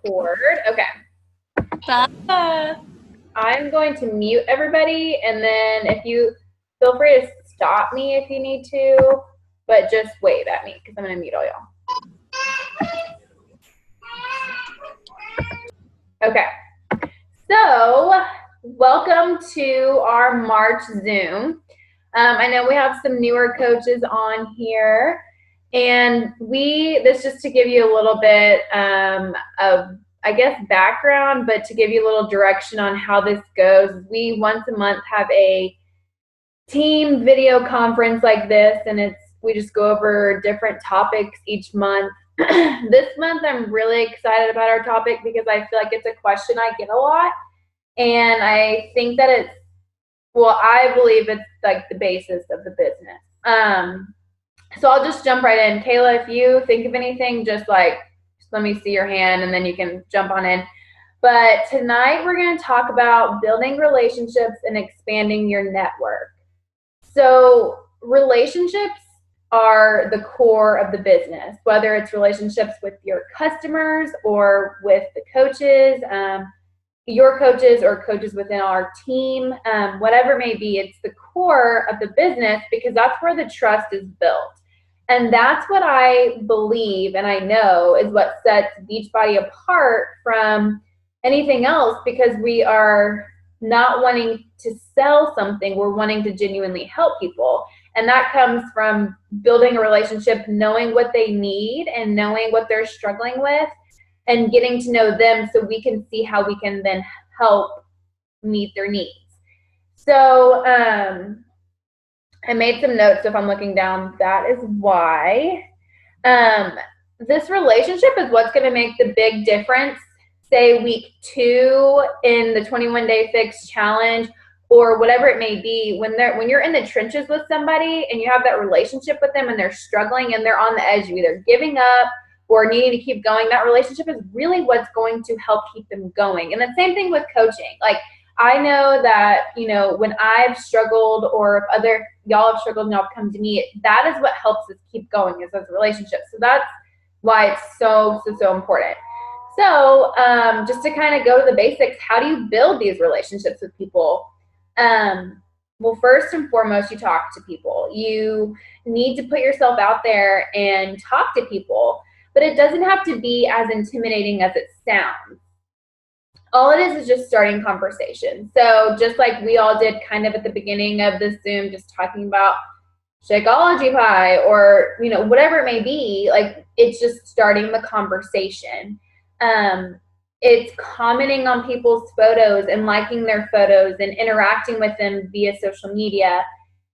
record. Okay. Bye. I'm going to mute everybody, and then if you feel free to stop me if you need to, but just wave at me because I'm going to mute all y'all. Okay. So, welcome to our March Zoom. I know we have some newer coaches on here, and this just to give you a little bit of, I guess, background, but to give you a little direction on how this goes. We once a month have a team video conference like this, and we just go over different topics each month. This month I'm really excited about our topic because I feel like it's a question I get a lot, and I think that I believe it's like the basis of the business. So I'll just jump right in. Kayla, if you think of anything, just let me see your hand and then you can jump on in. But tonight we're going to talk about building relationships and expanding your network. So relationships are the core of the business, whether it's relationships with your customers or with the coaches, your coaches or coaches within our team, whatever it may be, it's the core of the business because that's where the trust is built. And that's what I believe and I know is what sets Beachbody apart from anything else, because we are not wanting to sell something, we're wanting to genuinely help people. And that comes from building a relationship, knowing what they need and knowing what they're struggling with, and getting to know them so we can see how we can then help meet their needs. So I made some notes, so if I'm looking down, that is why. This relationship is what's going to make the big difference, say week 2 in the 21-day fix challenge, or whatever it may be, when you're in the trenches with somebody and you have that relationship with them and they're struggling and they're on the edge of either giving up or needing to keep going, that relationship is really what's going to help keep them going. And the same thing with coaching. Like, I know that, when I've struggled, or if other y'all have struggled and y'all come to me, that is what helps us keep going, is those relationships. So that's why it's so important. So just to kind of go to the basics, how do you build these relationships with people? Well, first and foremost, you talk to people. You need to put yourself out there and talk to people, but it doesn't have to be as intimidating as it sounds. All it is just starting conversation. So just like we all did kind of at the beginning of this Zoom, just talking about Shakeology pie or, whatever it may be, like, it's just starting the conversation. It's commenting on people's photos and liking their photos and interacting with them via social media.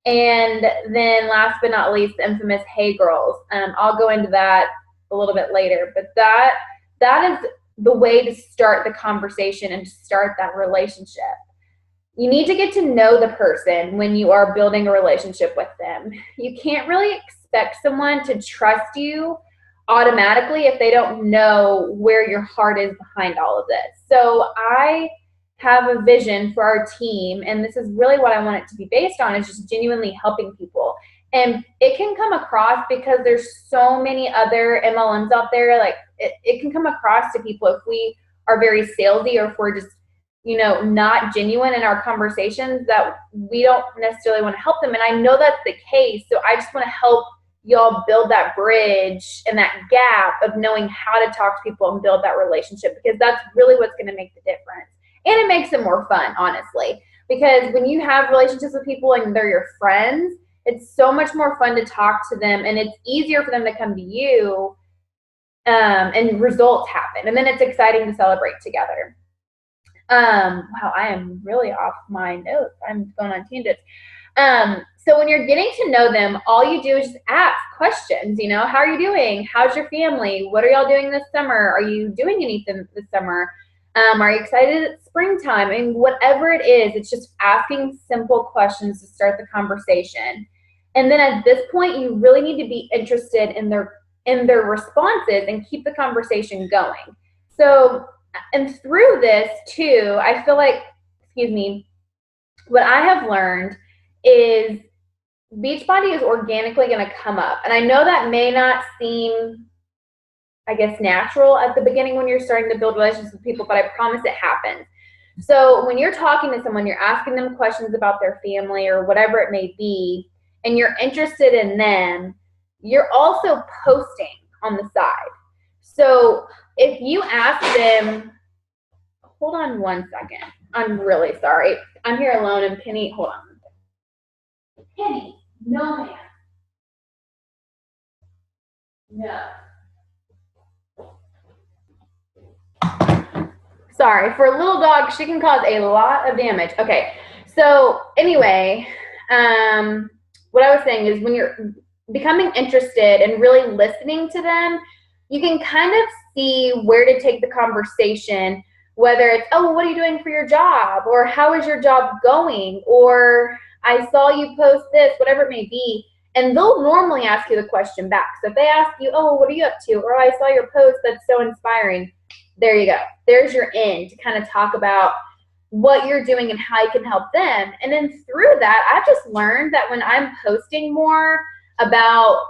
And then last but not least, the infamous Hey Girls. I'll go into that a little bit later, but that is the way to start the conversation and to start that relationship. You need to get to know the person when you are building a relationship with them. You can't really expect someone to trust you automatically if they don't know where your heart is behind all of this. So I have a vision for our team, and this is really what I want it to be based on, is just genuinely helping people. And it can come across, because there's so many other MLMs out there, like it can come across to people if we are very salesy, or if we're just, not genuine in our conversations, that we don't necessarily want to help them. And I know that's the case. So I just want to help y'all build that bridge and that gap of knowing how to talk to people and build that relationship, because that's really what's going to make the difference. And it makes it more fun, honestly, because when you have relationships with people and they're your friends, it's so much more fun to talk to them, and it's easier for them to come to you, and results happen. And then it's exciting to celebrate together. Wow, I am really off my notes. I'm going on tangents. So when you're getting to know them, all you do is just ask questions. How are you doing? How's your family? What are y'all doing this summer? Are you doing anything this summer? Are you excited it's springtime? And whatever it is, it's just asking simple questions to start the conversation. And then at this point, you really need to be interested in their responses and keep the conversation going. So, and through this too, I feel like, what I have learned is Beachbody is organically going to come up. And I know that may not seem I guess, natural at the beginning when you're starting to build relationships with people, but I promise it happens. So when you're talking to someone, you're asking them questions about their family or whatever it may be, and you're interested in them, you're also posting on the side. So if you ask them, hold on one second. I'm really sorry. I'm here alone and Penny, hold on. Penny, no ma'am. No. Sorry, for a little dog, she can cause a lot of damage. Okay, so anyway, what I was saying is when you're becoming interested and really listening to them, you can kind of see where to take the conversation, whether it's, oh, what are you doing for your job? Or how is your job going? Or I saw you post this, whatever it may be. And they'll normally ask you the question back. So if they ask you, oh, what are you up to? Or I saw your post, that's so inspiring. There you go. There's your in to kind of talk about what you're doing and how you can help them. And then through that, I've just learned that when I'm posting more about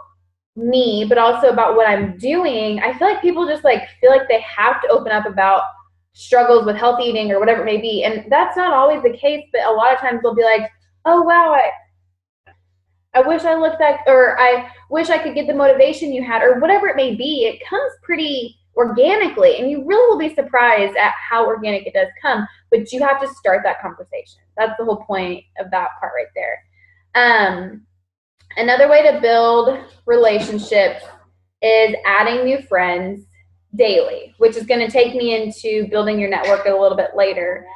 me, but also about what I'm doing, I feel like people just like feel like they have to open up about struggles with healthy eating or whatever it may be. And that's not always the case, but a lot of times they'll be like, oh, wow, I wish I looked like, or I wish I could get the motivation you had, or whatever it may be. It comes pretty organically, and you really will be surprised at how organic it does come, but you have to start that conversation. That's the whole point of that part right there. Another way to build relationships is adding new friends daily, which is going to take me into building your network a little bit later.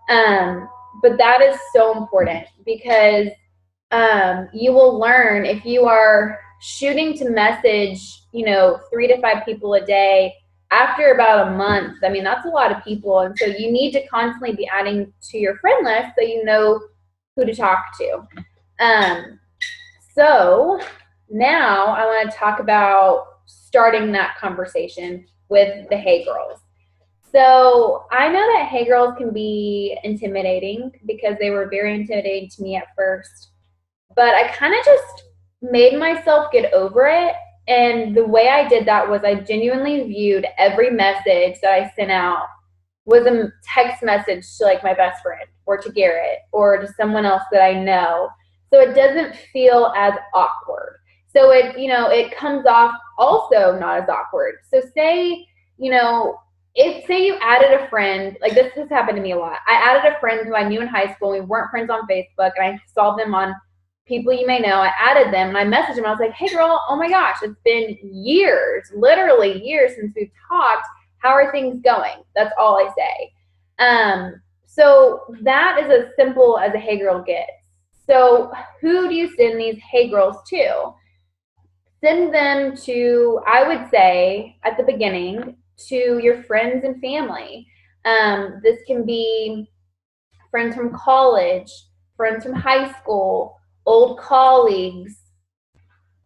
But that is so important because you will learn if you are shooting to message, 3 to 5 people a day after about a month. I mean, that's a lot of people. And so you need to constantly be adding to your friend list so you know who to talk to. So now I want to talk about starting that conversation with the Hey Girls. So I know that Hey Girls can be intimidating because they were very intimidating to me at first. But I kind of just made myself get over it. And the way I did that was I genuinely viewed every message that I sent out was a text message to like my best friend or to Garrett or to someone else that I know. So it doesn't feel as awkward. So it comes off also not as awkward. So say you added a friend, like this has happened to me a lot. I added a friend who I knew in high school. We weren't friends on Facebook, and I saw them on People You May Know. I added them and I messaged them. I was like, hey girl, oh my gosh, it's been years, literally years since we've talked. How are things going? That's all I say. So that is as simple as a hey girl gets. So who do you send these hey girls to? Send them to, I would say at the beginning, to your friends and family. This can be friends from college, friends from high school, old colleagues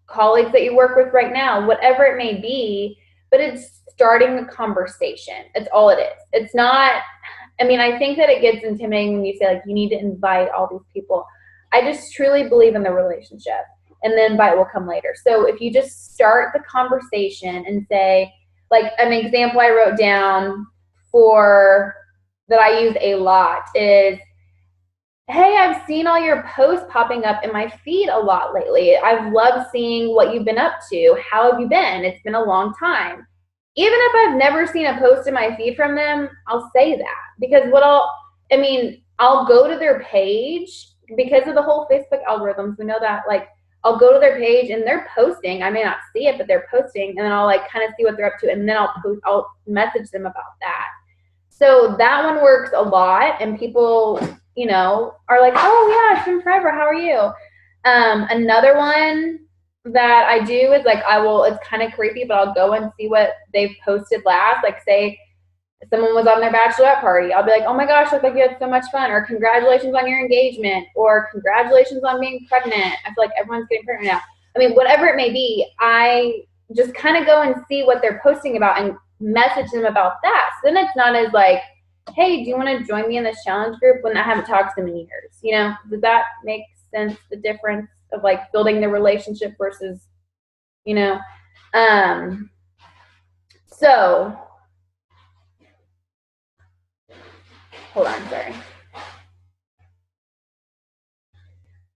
that you work with right now, whatever it may be, but it's starting the conversation. It's all it is. It's not, I think that it gets intimidating when you say like you need to invite all these people. I just truly believe in the relationship, and the invite will come later. So if you just start the conversation and say, like an example I wrote down that I use a lot is, hey, I've seen all your posts popping up in my feed a lot lately. I've loved seeing what you've been up to. How have you been? It's been a long time. Even if I've never seen a post in my feed from them, I'll say that. Because I'll go to their page because of the whole Facebook algorithms. We know that, like, I'll go to their page and they're posting. I may not see it, but they're posting, and then I'll like kind of see what they're up to, and then I'll message them about that. So that one works a lot, and people are like, oh yeah, it's been forever, how are you? Another one that I do is like, it's kind of creepy, but I'll go and see what they've posted last. Like say someone was on their bachelorette party, I'll be like, oh my gosh, looks like you had so much fun, or congratulations on your engagement, or congratulations on being pregnant. I feel like everyone's getting pregnant now. Whatever it may be, I just kind of go and see what they're posting about and message them about that. So then it's not as like, hey, do you want to join me in this challenge group when I haven't talked to them in years? Does that make sense, the difference of like building the relationship versus, So, hold on, sorry.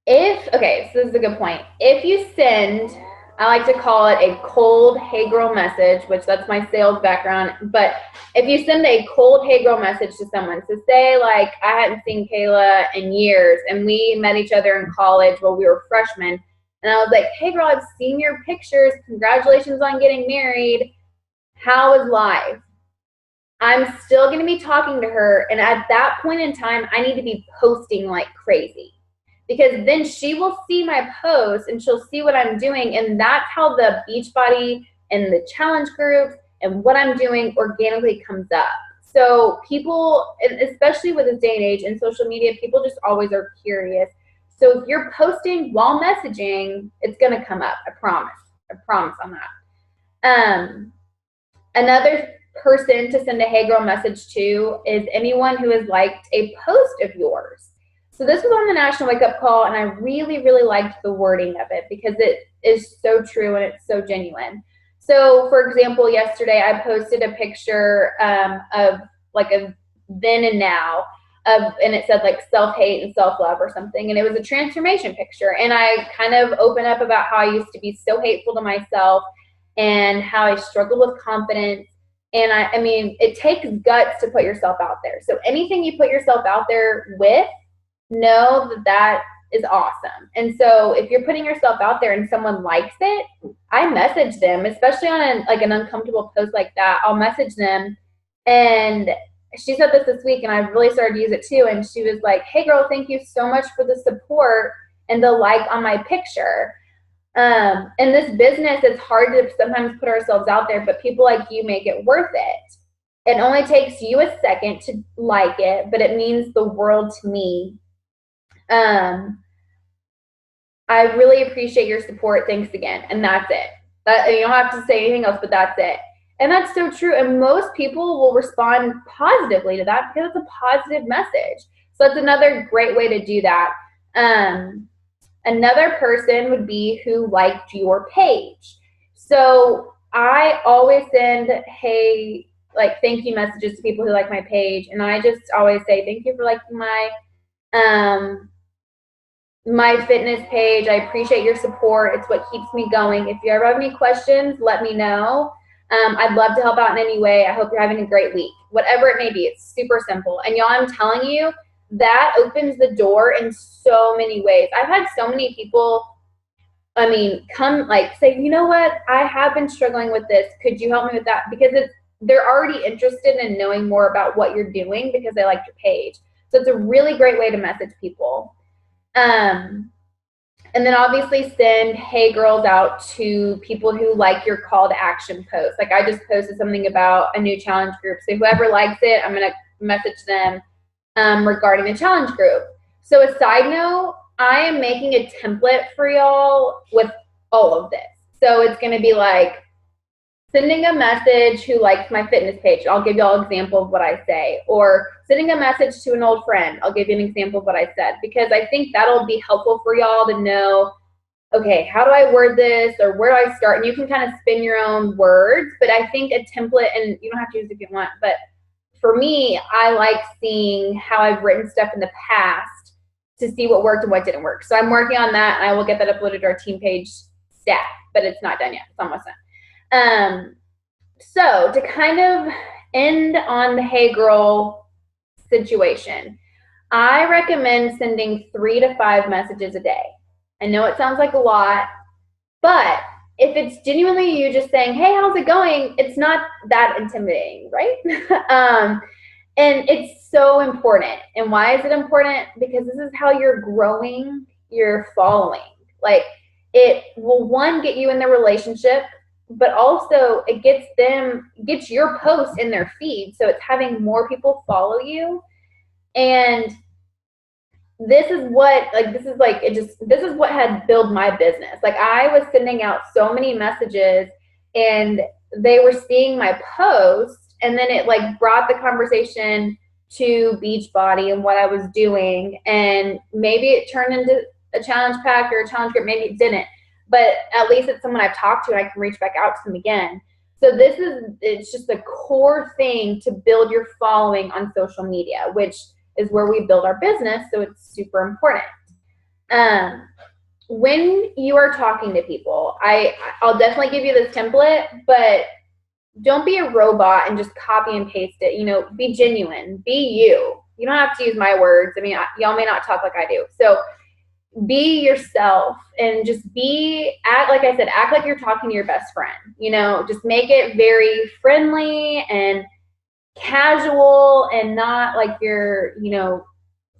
Okay, so this is a good point. If you send, I like to call it a cold hey girl message, which that's my sales background, but if you send a cold hey girl message to someone, so say like I hadn't seen Kayla in years and we met each other in college while we were freshmen, and I was like, hey girl, I've seen your pictures, congratulations on getting married, how is life? I'm still going to be talking to her, and at that point in time, I need to be posting like crazy. Because then she will see my post and she'll see what I'm doing, and that's how the Beachbody and the challenge groups and what I'm doing organically comes up. So people, especially with this day and age and social media, people just always are curious. So if you're posting while messaging, it's going to come up. I promise. I promise on that. Another person to send a hey girl message to is anyone who has liked a post of yours. So this was on the National Wake Up Call, and I really, really liked the wording of it because it is so true and it's so genuine. So, for example, yesterday I posted a picture of like a then and now, and it said like self-hate and self-love or something, and it was a transformation picture. And I kind of open up about how I used to be so hateful to myself and how I struggled with confidence. And I mean, it takes guts to put yourself out there. So anything you put yourself out there with, know that that is awesome. And so if you're putting yourself out there and someone likes it, I message them, especially on an uncomfortable post like that. I'll message them. And she said this week, and I really started to use it too. And she was like, hey girl, thank you so much for the support and the like on my picture. In this business, it's hard to sometimes put ourselves out there, but people like you make it worth it. It only takes you a second to like it, but it means the world to me. I really appreciate your support. Thanks again. And that's it. You don't have to say anything else, but that's it. And that's so true. And most people will respond positively to that because it's a positive message. So that's another great way to do that. Another person would be who liked your page. So I always send, hey, like thank you messages to people who like my page. And I just always say, thank you for liking my fitness page. I appreciate your support. It's what keeps me going. If you ever have any questions, let me know. I'd love to help out in any way. I hope you're having a great week. Whatever it may be, it's super simple. And y'all, I'm telling you, that opens the door in so many ways. I've had so many people, come like say, you know what, I have been struggling with this. Could you help me with that? Because they're already interested in knowing more about what you're doing because they like your page. So it's a really great way to message people. And then obviously send hey girls out to people who like your call to action post. Like I just posted something about a new challenge group. So whoever likes it, I'm going to message them regarding the challenge group. So a side note, I am making a template for y'all with all of this. So it's going to be like sending a message who likes my fitness page. I'll give y'all an example of what I say. Or sending a message to an old friend. I'll give you an example of what I said. Because I think that'll be helpful for y'all to know, okay, how do I word this? Or where do I start? And you can kind of spin your own words. But I think a template, and you don't have to use it if you want, but for me, I like seeing how I've written stuff in the past to see what worked and what didn't work. So I'm working on that, and I will get that uploaded to our team page staff, but it's not done yet. It's almost done. So to kind of end on the hey girl situation, I recommend sending 3 to 5 messages a day. I know it sounds like a lot, but if it's genuinely you just saying, hey, how's it going? It's not that intimidating, right? And it's so important. And why is it important? Because this is how you're growing your following. Like it will, one, get you in the relationship, but also it gets your post in their feed. So it's having more people follow you. And this is what had built my business. Like I was sending out so many messages and they were seeing my post, and then it like brought the conversation to Beachbody and what I was doing. And maybe it turned into a challenge pack or a challenge group. Maybe it didn't, but at least it's someone I've talked to and I can reach back out to them again. So it's just a core thing to build your following on social media, which is where we build our business. So it's super important. When you are talking to people, I'll definitely give you this template, but don't be a robot and just copy and paste it. You know, be genuine, be you. You don't have to use my words. I mean, y'all may not talk like I do. So be yourself and just like I said, act like you're talking to your best friend. You know, just make it very friendly and casual and not like you're, you know,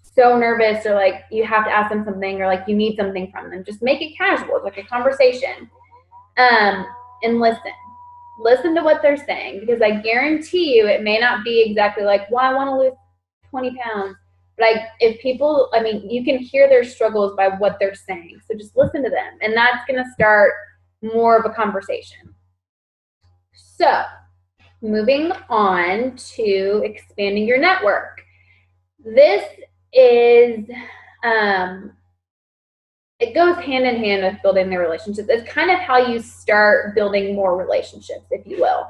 so nervous or like you have to ask them something or like you need something from them. Just make it casual. It's like a conversation. And listen to what they're saying, because I guarantee you it may not be exactly like, well, I want to lose 20 pounds. But if people, I mean, you can hear their struggles by what they're saying. So just listen to them. And that's going to start more of a conversation. So moving on to expanding your network. This is, it goes hand in hand with building the relationships. It's kind of how you start building more relationships, if you will.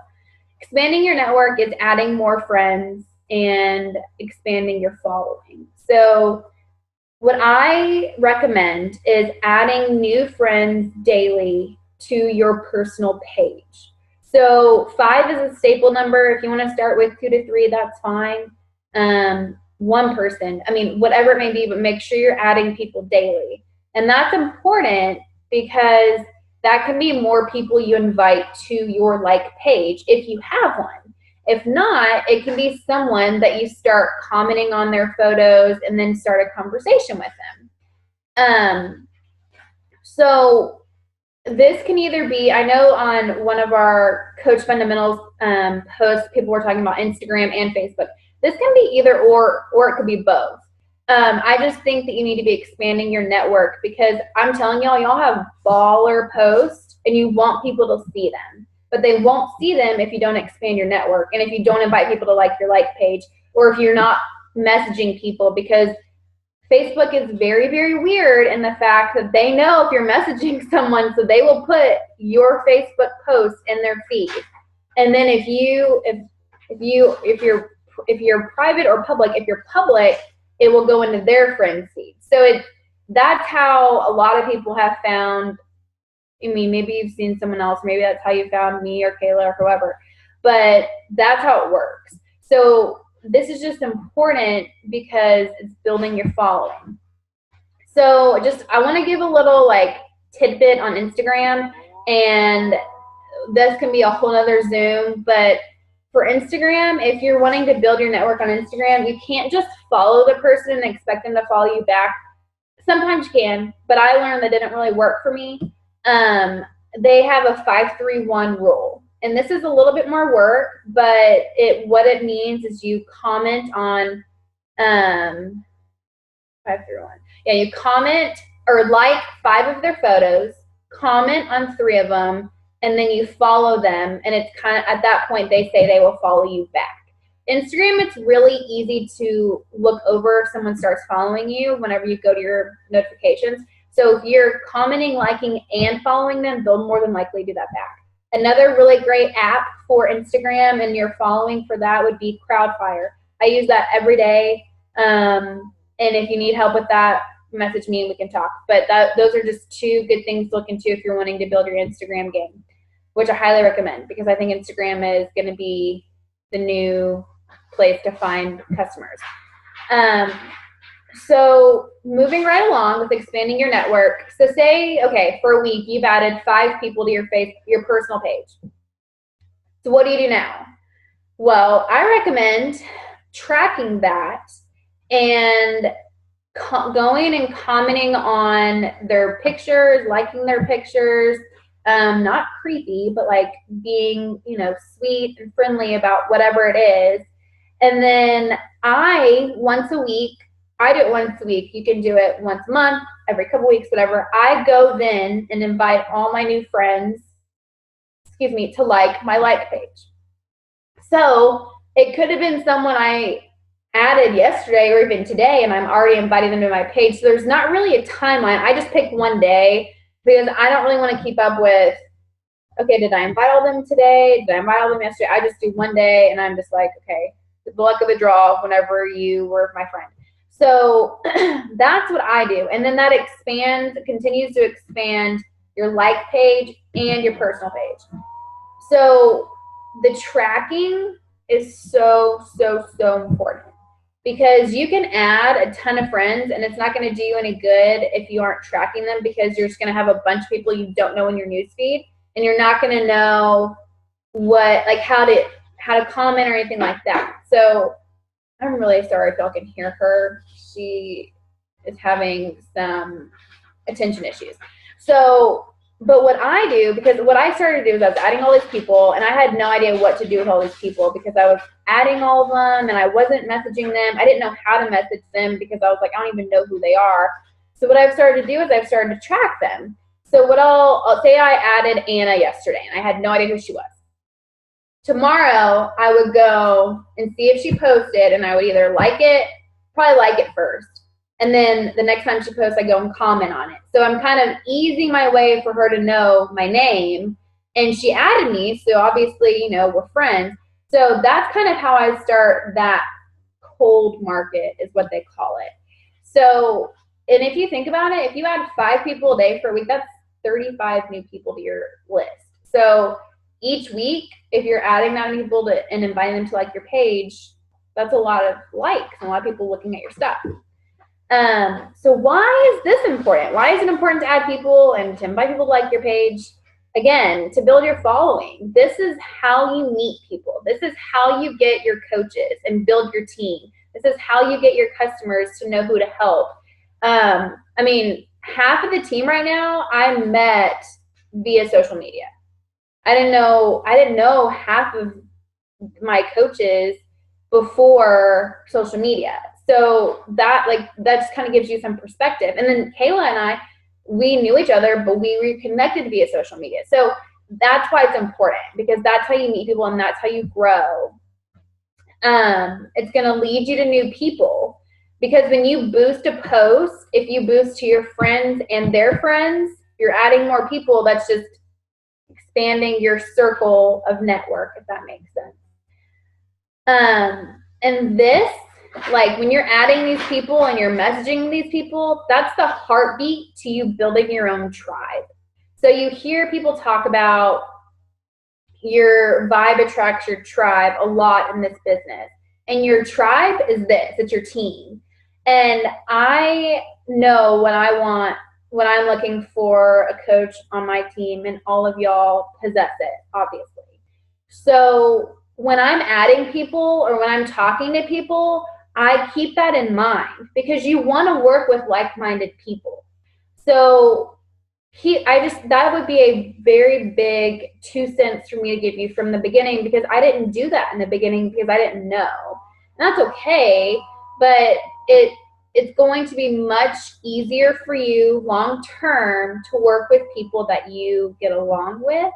Expanding your network is adding more friends and expanding your following. So what I recommend is adding new friends daily to your personal page. So 5 is a staple number. If you want to start with 2 to 3, that's fine. One person, I mean, whatever it may be, but make sure you're adding people daily. And that's important because that can be more people you invite to your like page if you have one. If not, it can be someone that you start commenting on their photos and then start a conversation with them. So this can either be, I know on one of our Coach Fundamentals posts, people were talking about Instagram and Facebook. This can be either or it could be both. I just think that you need to be expanding your network because I'm telling y'all have baller posts and you want people to see them, but they won't see them if you don't expand your network and if you don't invite people to like your like page or if you're not messaging people, because Facebook is very, very weird in the fact that they know if you're messaging someone, so they will put your Facebook post in their feed. And then if you're private or public, if you're public, it will go into their friend feed. So that's how a lot of people have found, I mean, maybe you've seen someone else, maybe that's how you found me or Kayla or whoever, but that's how it works. So this is just important because it's building your following. So I want to give a little like tidbit on Instagram, and this can be a whole other Zoom, but for Instagram, if you're wanting to build your network on Instagram, you can't just follow the person and expect them to follow you back. Sometimes you can, but I learned that didn't really work for me. They have a 5-3-1 rule. And this is a little bit more work, but what it means is you comment on 5-3-1. Yeah, you comment or like 5 of their photos, comment on 3 of them, and then you follow them, and it's kind of at that point they say they will follow you back. Instagram, it's really easy to look over if someone starts following you whenever you go to your notifications. So if you're commenting, liking, and following them, they'll more than likely do that back. Another really great app for Instagram and your following for that would be Crowdfire. I use that every day, and if you need help with that, message me and we can talk. But those are just 2 good things to look into if you're wanting to build your Instagram game, which I highly recommend because I think Instagram is going to be the new place to find customers. So moving right along with expanding your network. So say, okay, for a week you've added 5 people to your personal page. So what do you do now? Well, I recommend tracking that and going and commenting on their pictures, liking their pictures, not creepy, but like being, sweet and friendly about whatever it is. And then once a week, I do it once a week. You can do it once a month, every couple weeks, whatever. I go then and invite all my new friends, to like my like page. So it could have been someone I added yesterday or even today, and I'm already inviting them to my page. So there's not really a timeline. I just pick one day because I don't really want to keep up with okay, did I invite all them today? Did I invite all them yesterday? I just do one day, and I'm just like, okay, the luck of the draw whenever you were my friend. So that's what I do. And then that continues to expand your like page and your personal page. So the tracking is so, so, so important because you can add a ton of friends and it's not going to do you any good if you aren't tracking them, because you're just going to have a bunch of people you don't know in your newsfeed, and you're not going to know how to comment or anything like that. So I'm really sorry if y'all can hear her. She is having some attention issues. So, but what I do, because what I started to do is I was adding all these people, and I had no idea what to do with all these people because I was adding all of them and I wasn't messaging them. I didn't know how to message them because I was like, I don't even know who they are. So what I've started to do is I've started to track them. So what I'll say I added Anna yesterday and I had no idea who she was. Tomorrow I would go and see if she posted, and I would either probably like it first, and then the next time she posts, I go and comment on it. So I'm kind of easing my way for her to know my name, and she added me, so obviously, we're friends. So that's kind of how I start that cold market, is what they call it. So, and if you think about it, if you add 5 people a day for a week, that's 35 new people to your list. So each week, if you're adding that many people and inviting them to like your page, that's a lot of likes and a lot of people looking at your stuff. So why is this important? Why is it important to add people and to invite people to like your page? Again, to build your following. This is how you meet people. This is how you get your coaches and build your team. This is how you get your customers to know who to help. I mean, half of the team right now I met via social media. I didn't know half of my coaches before social media. So that just kind of gives you some perspective. And then Kayla and I, we knew each other, but we reconnected via social media. So that's why it's important, because that's how you meet people and that's how you grow. It's going to lead you to new people, because when you boost a post, if you boost to your friends and their friends, you're adding more people. That's just expanding your circle of network, if that makes sense. And this, like when you're adding these people and you're messaging these people, that's the heartbeat to you building your own tribe. So you hear people talk about your vibe attracts your tribe a lot in this business. And your tribe is this, it's your team. And I know when I'm looking for a coach on my team, and all of y'all possess it, obviously. So when I'm adding people or when I'm talking to people, I keep that in mind, because you want to work with like-minded people. So that would be a very big 2 cents for me to give you from the beginning, because I didn't do that in the beginning because I didn't know. And that's okay, but it's going to be much easier for you long term to work with people that you get along with,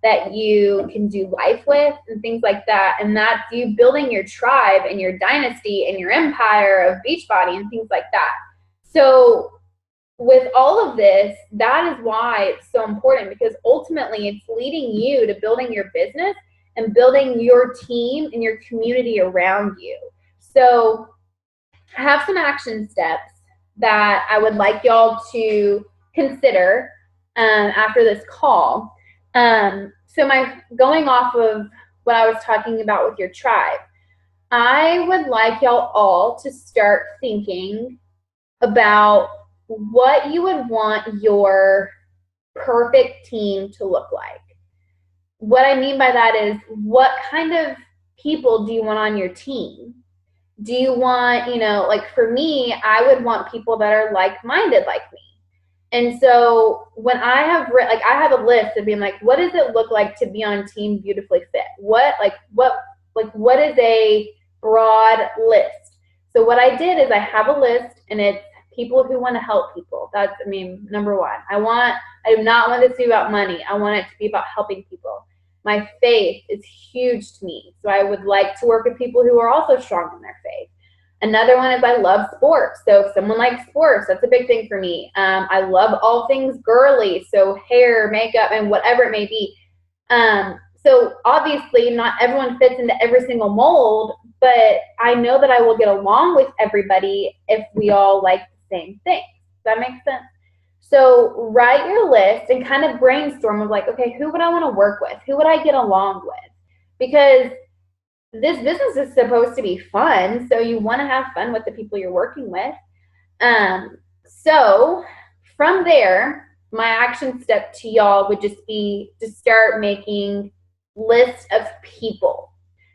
that you can do life with, and things like that. And that's you building your tribe and your dynasty and your empire of Beachbody and things like that. So with all of this, that is why it's so important, because ultimately it's leading you to building your business and building your team and your community around you. So I have some action steps that I would like y'all to consider after this call. So going off of what I was talking about with your tribe, I would like y'all all to start thinking about what you would want your perfect team to look like. What I mean by that is, what kind of people do you want on your team? Do you want, like for me, I would want people that are like-minded like me. And so when I have I have a list of being like, what does it look like to be on Team Beautifully Fit? What is a broad list? So what I did is I have a list, and it's people who want to help people. That's, number one. I do not want this to be about money. I want it to be about helping people. My faith is huge to me. So I would like to work with people who are also strong in their faith. Another one is I love sports. So if someone likes sports, that's a big thing for me. I love all things girly. So hair, makeup, and whatever it may be. So obviously not everyone fits into every single mold, but I know that I will get along with everybody if we all like the same things. Does that make sense? So write your list and kind of brainstorm of like, okay, who would I want to work with? Who would I get along with? Because this business is supposed to be fun, so you want to have fun with the people you're working with. So from there, my action step to y'all would just be to start making lists of people.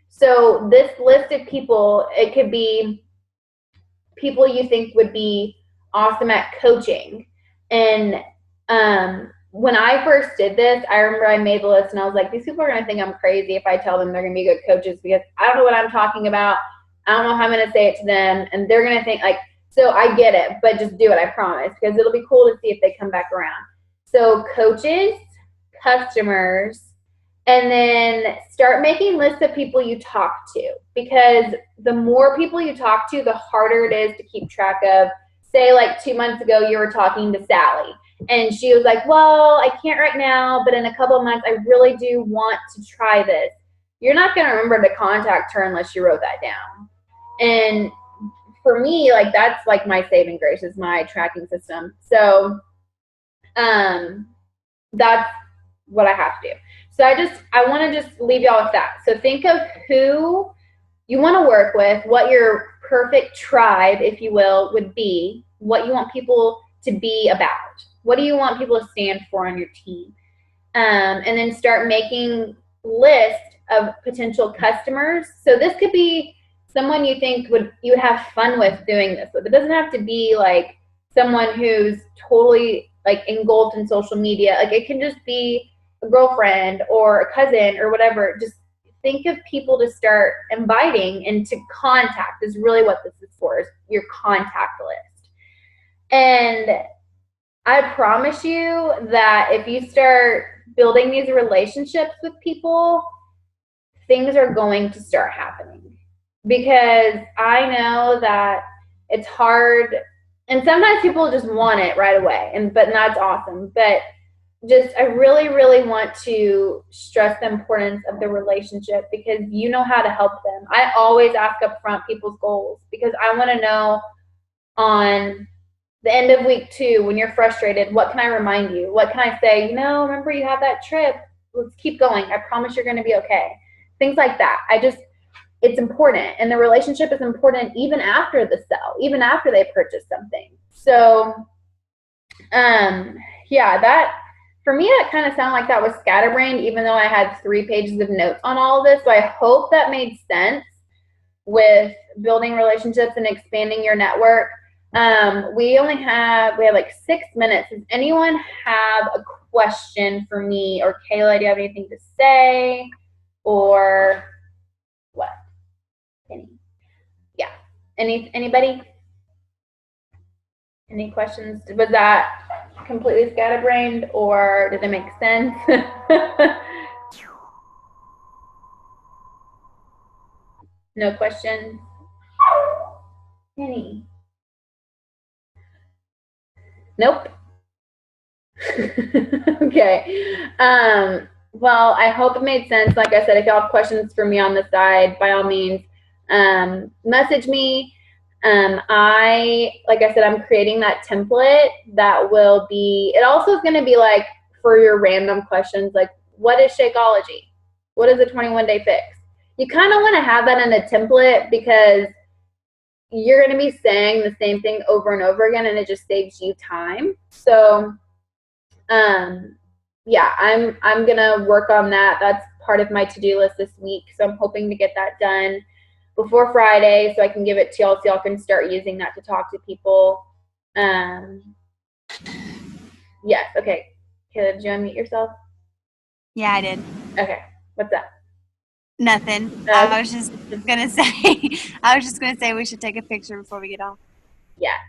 So this list of people, it could be people you think would be awesome at coaching. And when I first did this, I remember I made the list and I was like, these people are going to think I'm crazy if I tell them they're going to be good coaches because I don't know what I'm talking about. I don't know how I'm going to say it to them. And they're going to think like, so I get it, but just do it, I promise, because it'll be cool to see if they come back around. So coaches, customers, and then start making lists of people you talk to, because the more people you talk to, the harder it is to keep track of. Say like 2 months ago, you were talking to Sally and she was like, well, I can't right now, but in a couple of months, I really do want to try this. You're not going to remember to contact her unless you wrote that down. And for me, like that's like my saving grace is my tracking system. So that's what I have to do. So I want to just leave y'all with that. So think of who you want to work with, what your perfect tribe, if you will, would be, what you want people to be about. What do you want people to stand for on your team? And then start making lists of potential customers. So this could be someone you think you would have fun with doing this with. It doesn't have to be like someone who's totally like engulfed in social media. Like it can just be a girlfriend or a cousin or whatever. Just think of people to start inviting and to contact is really what this is for, is your contact list. And I promise you that if you start building these relationships with people, things are going to start happening. Because I know that it's hard, and sometimes people just want it right away, but that's awesome. But just I really, really want to stress the importance of the relationship because you know how to help them. I always ask up front people's goals because I want to know on the end of week 2 when you're frustrated, what can I remind you? What can I say? Remember you had that trip. Let's keep going. I promise you're going to be okay. Things like that. It's important. And the relationship is important even after the sell, even after they purchase something. So, yeah, that for me, that kind of sounded like that was scatterbrained, even though I had 3 pages of notes on all of this. So I hope that made sense with building relationships and expanding your network. We have like 6 minutes. Does anyone have a question for me or Kayla? Do you have anything to say or what? Yeah. Anybody? Any questions? Was that completely scatterbrained or did it make sense? No questions? Any? Nope. Okay. Well, I hope it made sense. Like I said, if y'all have questions for me on the side, by all means, message me. Like I said, I'm creating that template that will be, it also is going to be like for your random questions, like what is Shakeology? What is a 21-day fix? You kind of want to have that in a template because you're going to be saying the same thing over and over again and it just saves you time. So, yeah, I'm going to work on that. That's part of my to-do list this week. So I'm hoping to get that done before Friday so I can give it to y'all so y'all can start using that to talk to people. Yes, okay. Kayla, did you unmute yourself? Yeah, I did. Okay, what's up? Nothing. I was just gonna say we should take a picture before we get off. Yes.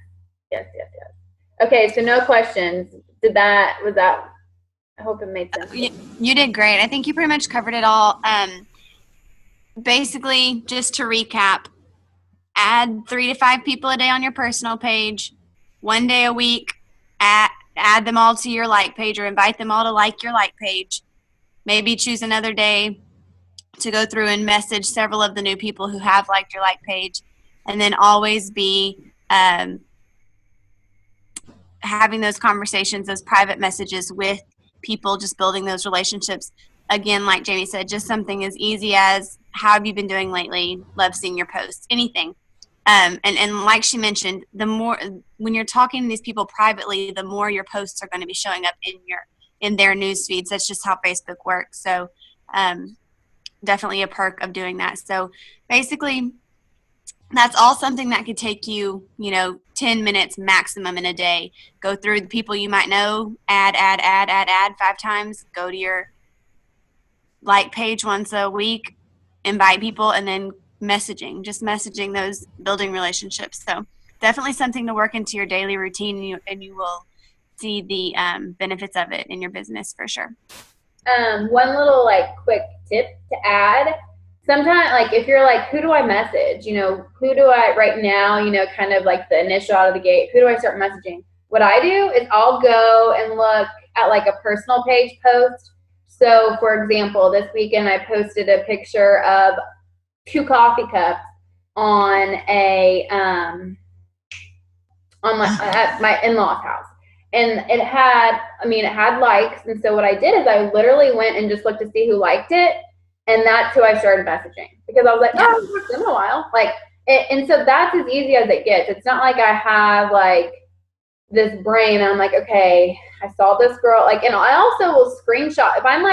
Okay, so no questions. I hope it made sense. You did great. I think you pretty much covered it all. Basically, just to recap, add 3 to 5 people a day on your personal page, 1 day a week, add them all to your like page or invite them all to like your like page. maybe choose another day to go through and message several of the new people who have liked your like page, and then always be having those conversations, those private messages with people, just building those relationships. Again, like Jamie said, just something as easy as, how have you been doing lately? Love seeing your posts, anything. And like she mentioned, the more, when you're talking to these people privately, the more your posts are going to be showing up in their news feeds. That's just how Facebook works. So definitely a perk of doing that. So basically, that's all something that could take you, 10 minutes maximum in a day. Go through the people you might know, add 5 times, go to your like page once a week, invite people, and then just messaging those, building relationships. So definitely something to work into your daily routine, and you will see the benefits of it in your business for sure. One little quick tip to add. Sometimes, if you're who do I message? Who do I right now? Kind of the initial out of the gate. Who do I start messaging? What I do is I'll go and look at a personal page post. So, for example, this weekend I posted a picture of 2 coffee cups on at my in-laws' house. And it had likes. And so what I did is I literally went and just looked to see who liked it. And that's who I started messaging, because I was like, oh, I haven't talked to them in a while. And so that's as easy as it gets. It's not like I have this brain. I'm like, okay, I saw this girl. And I also will screenshot. If I'm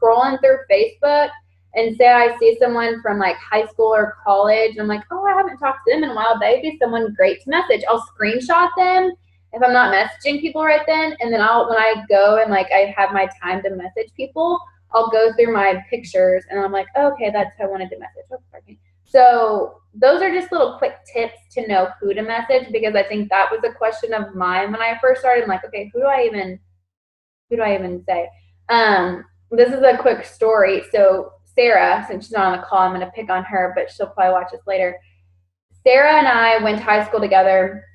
scrolling through Facebook and say I see someone from high school or college, I'm like, oh, I haven't talked to them in a while. They'd be someone great to message. I'll screenshot them if I'm not messaging people right then. And then when I go and I have my time to message people, I'll go through my pictures and I'm like, oh, okay, that's who I wanted to message. Oh, pardon me. So those are just little quick tips to know who to message, because I think that was a question of mine when I first started. I'm like, okay, who do I even say? This is a quick story. So Sarah, since she's not on the call, I'm going to pick on her, but she'll probably watch this later. Sarah and I went to high school together.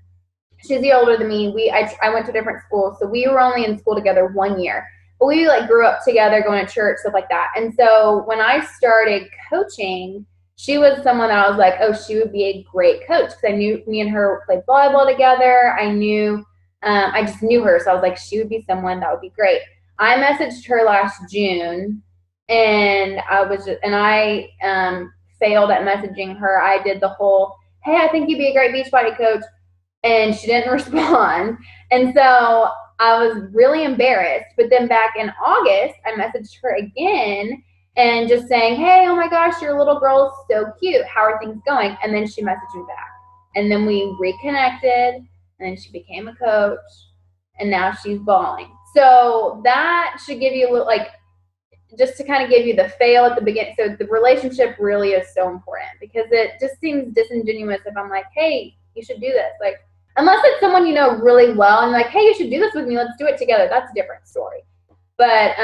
She's a year older than me. I went to different schools, so we were only in school together 1 year. But we grew up together, going to church, stuff like that. And so when I started coaching, she was someone that I was like, oh, she would be a great coach, because I knew me and her played volleyball together. I just knew her, so I was like, she would be someone that would be great. I messaged her last June, and I failed at messaging her. I did the whole, hey, I think you'd be a great beach body coach, and she didn't respond. And so I was really embarrassed. But then back in August, I messaged her again and just saying, hey, oh my gosh, your little girl is so cute. How are things going? And then she messaged me back. And then we reconnected, and then she became a coach, and now she's balling. So that should give you a little, just to kind of give you the fail at the beginning. So the relationship really is so important, because it just seems disingenuous if I'm like, hey, you should do this. Unless it's someone you know really well and hey, you should do this with me, let's do it together. That's a different story. But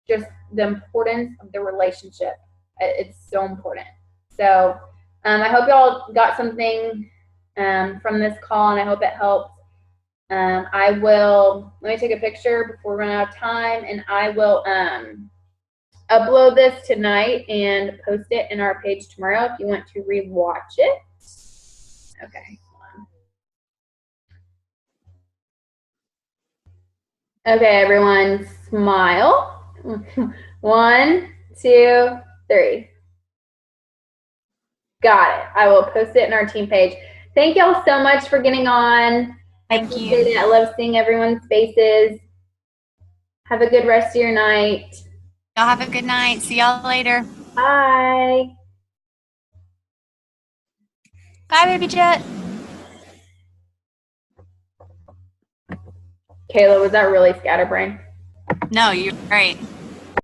just the importance of the relationship. It's so important. So I hope y'all got something from this call, and I hope it helps. Let me take a picture before we run out of time, and I will upload this tonight and post it in our page tomorrow if you want to rewatch it. Okay. Okay, everyone, smile. 1, 2, 3. Got it. I will post it in our team page. Thank y'all so much for getting on. Thank you. I love seeing everyone's faces. Have a good rest of your night. Y'all have a good night. See y'all later. Bye. Bye, baby Jet. Kayla, was that really scatterbrain? No, you're right.